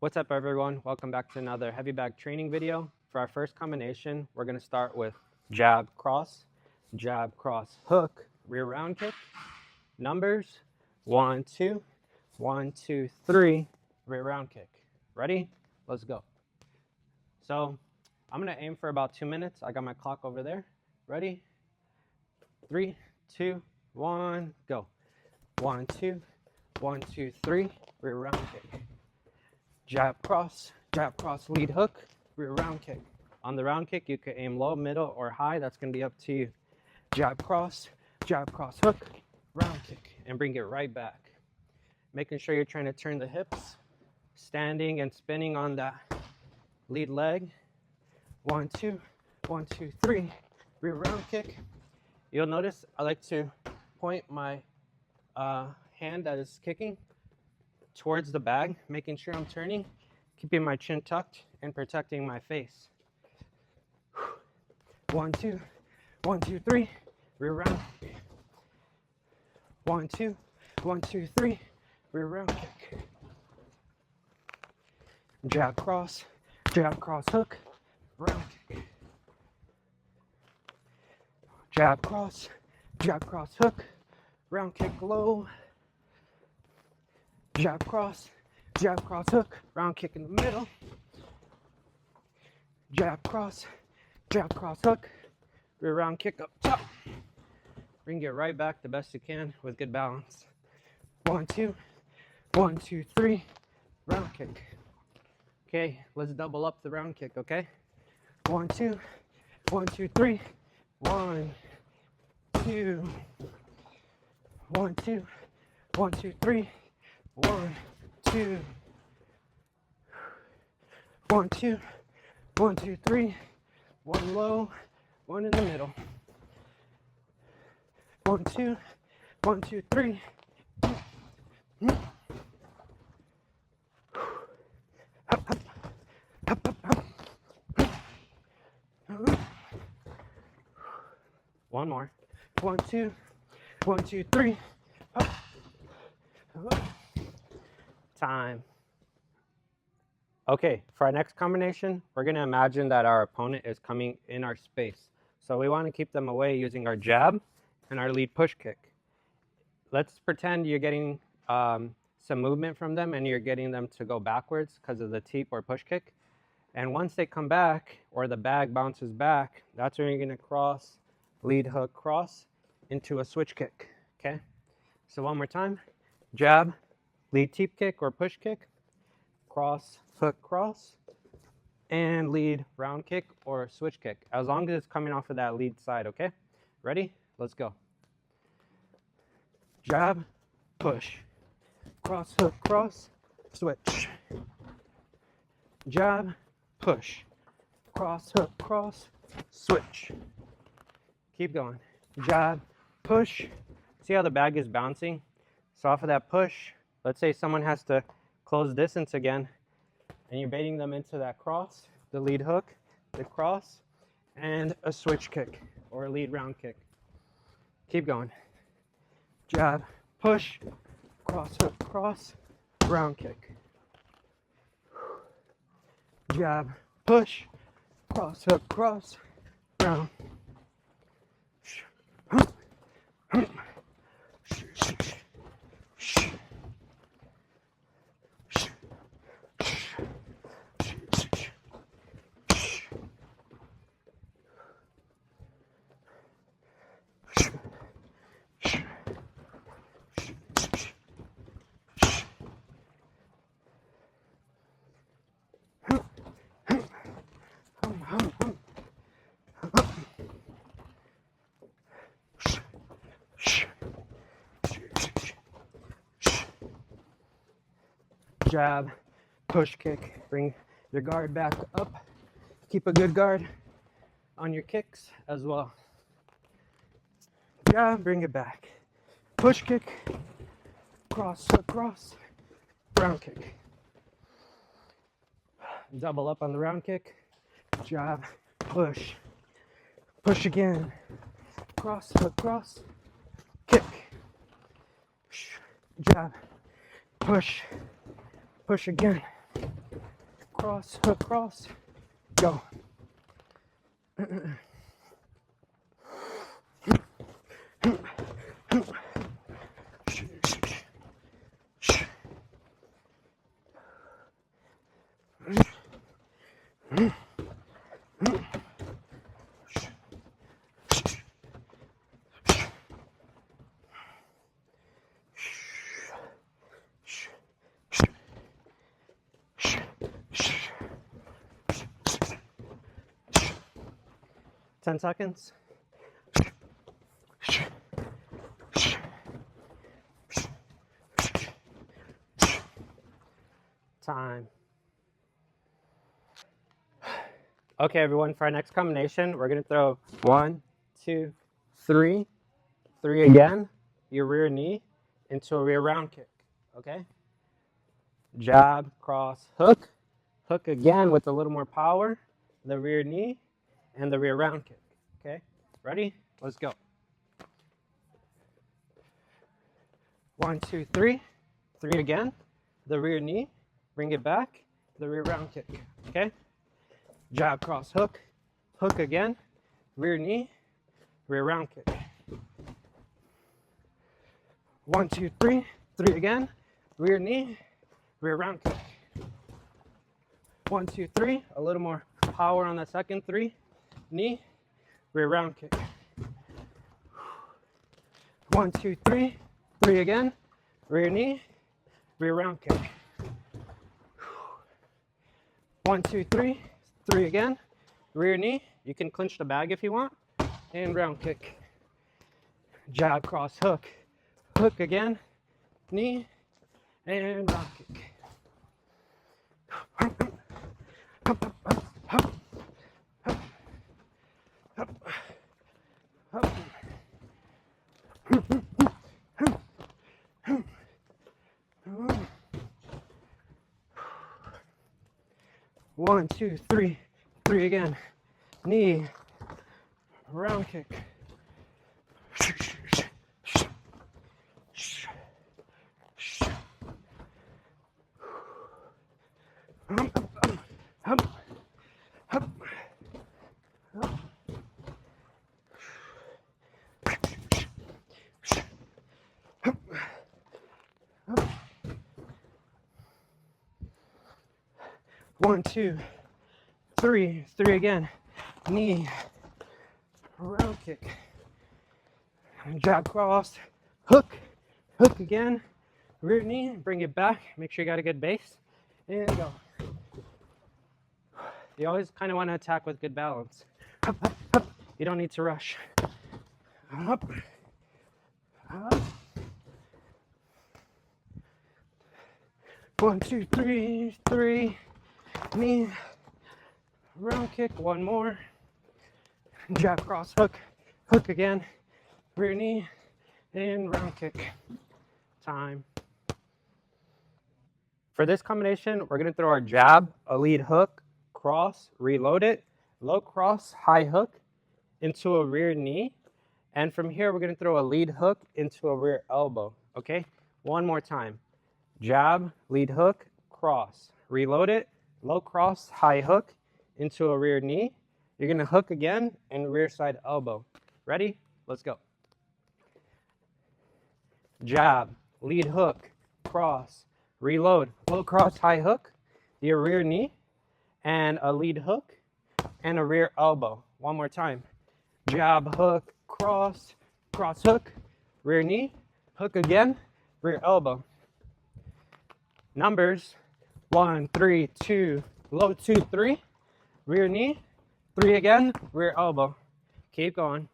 What's up, everyone? Welcome back to another heavy bag training video. For our first combination, we're going to start with jab, cross, hook, rear round kick. Numbers 1, 2, 1, 2, 3, rear round kick. Ready? Let's go. So I'm going to aim for about 2 minutes. I got my clock over there. Ready? 3, 2, 1, go. 1, 2, 1, 2, 3, rear round kick. Jab, cross, lead hook, rear round kick. On the round kick, you can aim low, middle, or high. That's going to be up to you. Jab, cross, hook, round kick, and bring it right back. Making sure you're trying to turn the hips, standing and spinning on that lead leg. 1, 2, 1, 2, 3, rear round kick. You'll notice I like to point my hand that is kicking towards the bag, making sure I'm turning, keeping my chin tucked, and protecting my face. 1, 2, 1, 2, 3, rear round. 1, 2, 1, 2, 3, rear round kick. Jab, cross, hook, round kick. Jab, cross, hook, round kick low. Jab, cross, hook, round kick in the middle. Jab, cross, hook, rear round kick up top. Bring it right back the best you can with good balance. 1, 2, 1, 2, 3, round kick. Okay, let's double up the round kick, okay? 1, 2, 1, 2, 3, 1, 2, 1, 2, 1, 2, 3, 1, 2, 1, 2, 1, 2, 3, 1 low, 1 in the middle. 1, 2, 1, 2, 3. One more. 1, 2, 1, 2, 3. Time. Okay, for our next combination, we're going to imagine that our opponent is coming in our space. So we want to keep them away using our jab and our lead push kick. Let's pretend you're getting some movement from them and you're getting them to go backwards because of the teep or push kick. And once they come back or the bag bounces back, that's when you're going to cross, lead hook, cross into a switch kick. Okay? So one more time. Jab, lead teep kick or push kick, cross, hook, cross, and lead round kick or switch kick, as long as it's coming off of that lead side, okay? Ready? Let's go. Jab, push, cross, hook, cross, switch. Jab, push, cross, hook, cross, switch. Keep going. Jab, push. See how the bag is bouncing? So off of that push, let's say someone has to close distance again, and you're baiting them into that cross, the lead hook, the cross, and a switch kick or a lead round kick. Keep going. Jab, push, cross, hook, cross, round kick. Jab, push, cross, hook, cross, round. Jab, push kick, bring your guard back up. Keep a good guard on your kicks as well. Jab, bring it back. Push kick, cross, hook, cross, round kick. Double up on the round kick. Jab, push, push again, cross, hook, cross, kick. Jab, push, push again, cross, hook, cross, go. Ten seconds. Time. Okay, everyone, for our next combination, we're going to throw 1, 2, 3, 3 again, your rear knee into a rear round kick, okay? Jab, cross, hook, hook again with a little more power, the rear knee, and the rear round kick, okay? Ready? Let's go. 1, 2, 3, 3 again, the rear knee, bring it back, the rear round kick, okay? Jab, cross, hook, hook again, rear knee, rear round kick. 1, 2, 3, 3 again, rear knee, rear round kick. 1, 2, 3, a little more power on that second 3, knee, rear round kick. 1, 2, 3, 3 again, rear knee, rear round kick. 1, 2, 3, 3 again, rear knee. You can clinch the bag if you want, and round kick. Jab, cross, hook, hook again, knee, and round kick. 1, 2, 3, 3 again, knee, round kick. One, 2, 3, 3 again, knee, round kick, jab, cross, hook, hook again, rear knee, bring it back, make sure you got a good base, and go. You always kind of want to attack with good balance. Up, up, up. You don't need to rush. Up, up. 1, 2, 3, 3, knee, round kick, one more, jab, cross, hook, hook again, rear knee, and round kick. Time. For this combination, we're going to throw our jab, a lead hook, cross, reload it, low cross, high hook into a rear knee. And from here, we're going to throw a lead hook into a rear elbow. Okay? One more time. Jab, lead hook, cross. Reload it, low cross, high hook into a rear knee. You're going to hook again and rear side elbow. Ready? Let's go. Jab, lead hook, cross, reload, low cross, high hook, your rear knee, and a lead hook, and a rear elbow. One more time. Jab, hook, cross, cross hook, rear knee, hook again, rear elbow. Numbers, 1, 3, 2, low 2, 3, rear knee, 3 again, rear elbow. Keep going.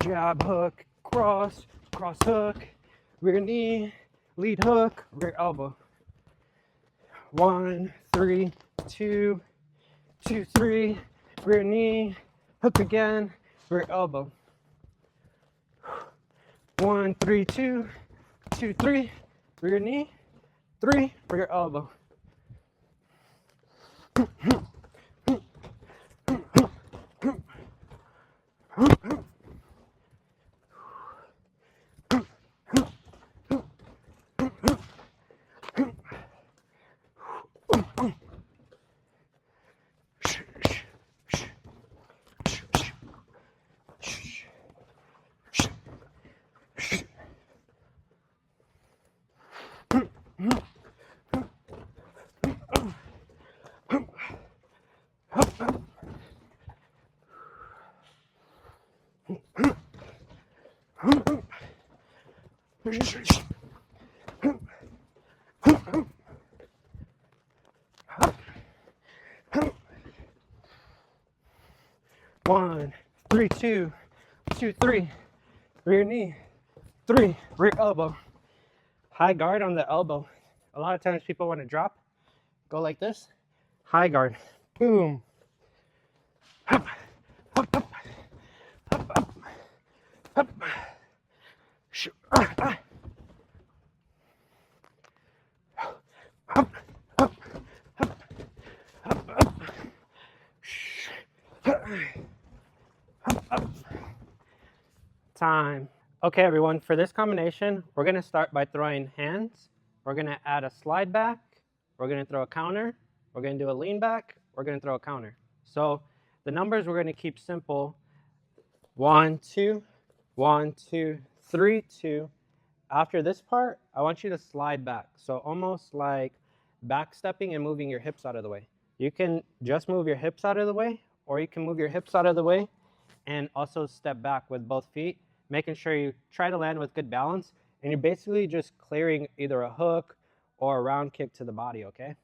Jab, hook, cross, cross hook, rear knee, lead hook, rear elbow. 1, 3, 2, 2, 3, rear knee, hook again, rear elbow. 1, 3, 2, 2, 3, rear knee, 3, rear elbow. One, 3, 2, 2, 3. Rear knee, 3, rear elbow. High guard on the elbow. A lot of times people want to drop, go like this. High guard, boom. Up, up, up, up, up, up. Up, up, up, up, up. Up. Time. Okay, everyone, for this combination, we're going to start by throwing hands. We're going to add a slide back. We're going to throw a counter. We're going to do a lean back. We're going to throw a counter. So the numbers we're going to keep simple. 1, 2, 1, 2, 3, 2. After this part, I want you to slide back. So almost like back stepping and moving your hips out of the way. You can just move your hips out of the way, or you can move your hips out of the way and also step back with both feet, making sure you try to land with good balance. And you're basically just clearing either a hook or a round kick to the body, okay?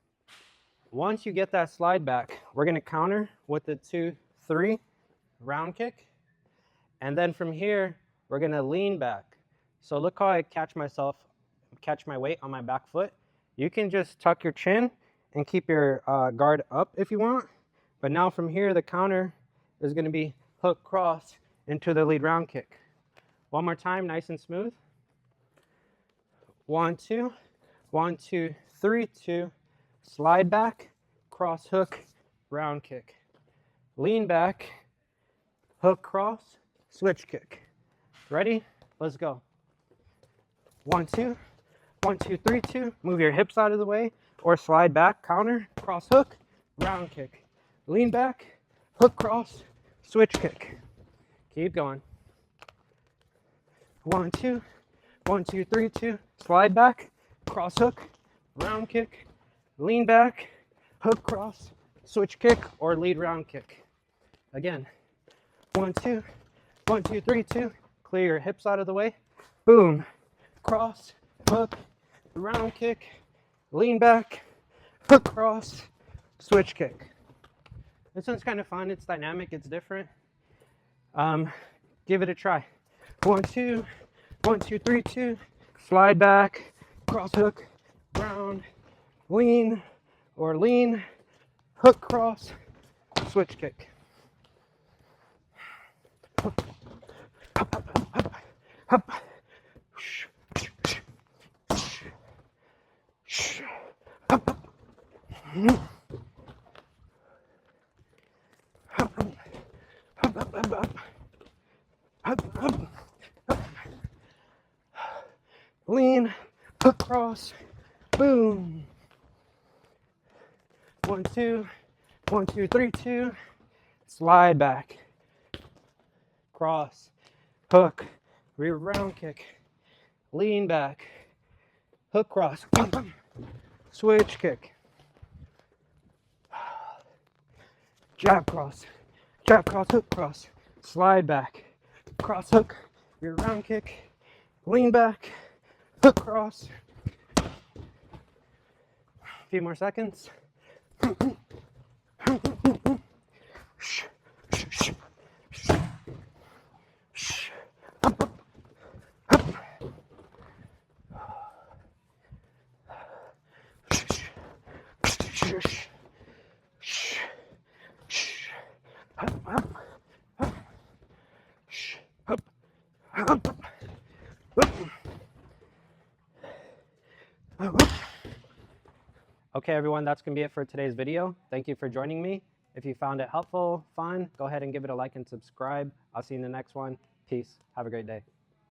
Once you get that slide back, we're gonna counter with the 2, 3 round kick. And then from here, we're gonna lean back. So look how I catch my weight on my back foot. You can just tuck your chin and keep your guard up if you want. But now from here, the counter is gonna be hook cross into the lead round kick. One more time, nice and smooth. 1, 2, 1, 2, 3, 2. Slide back, cross hook, round kick. Lean back, hook cross, switch kick. Ready? Let's go. 1, 2, 1, 2, 3, 2. Move your hips out of the way or slide back, counter, cross hook, round kick. Lean back, hook cross, switch kick. Keep going. 1, 2, 1, 2, 3, 2. Slide back, cross hook, round kick. Lean back, hook cross, switch kick, or lead round kick. Again. 1, 2, 1, 2, 3, 2. Clear your hips out of the way. Boom. Cross, hook, round kick, lean back, hook cross, switch kick. This one's kind of fun. It's dynamic. It's different. Give it a try. 1, 2, 1, 2, 3, 2. Slide back, cross hook, round, lean, or lean, hook cross, switch kick. Up, up, up, up, up. Up, up. Up, up, up, up. Up, up, up. Lean, hook cross, boom. 1, 2, 1, 2, 3, 2. Slide back, cross, hook, rear round kick, lean back, hook cross, bum, bum. Switch kick, jab cross, hook cross, slide back, cross hook, rear round kick, lean back, hook cross. A few more seconds. Okay, everyone, that's going to be it for today's video. Thank you for joining me. If you found it helpful, fun, go ahead and give it a like and subscribe. I'll see you in the next one. Peace. Have a great day.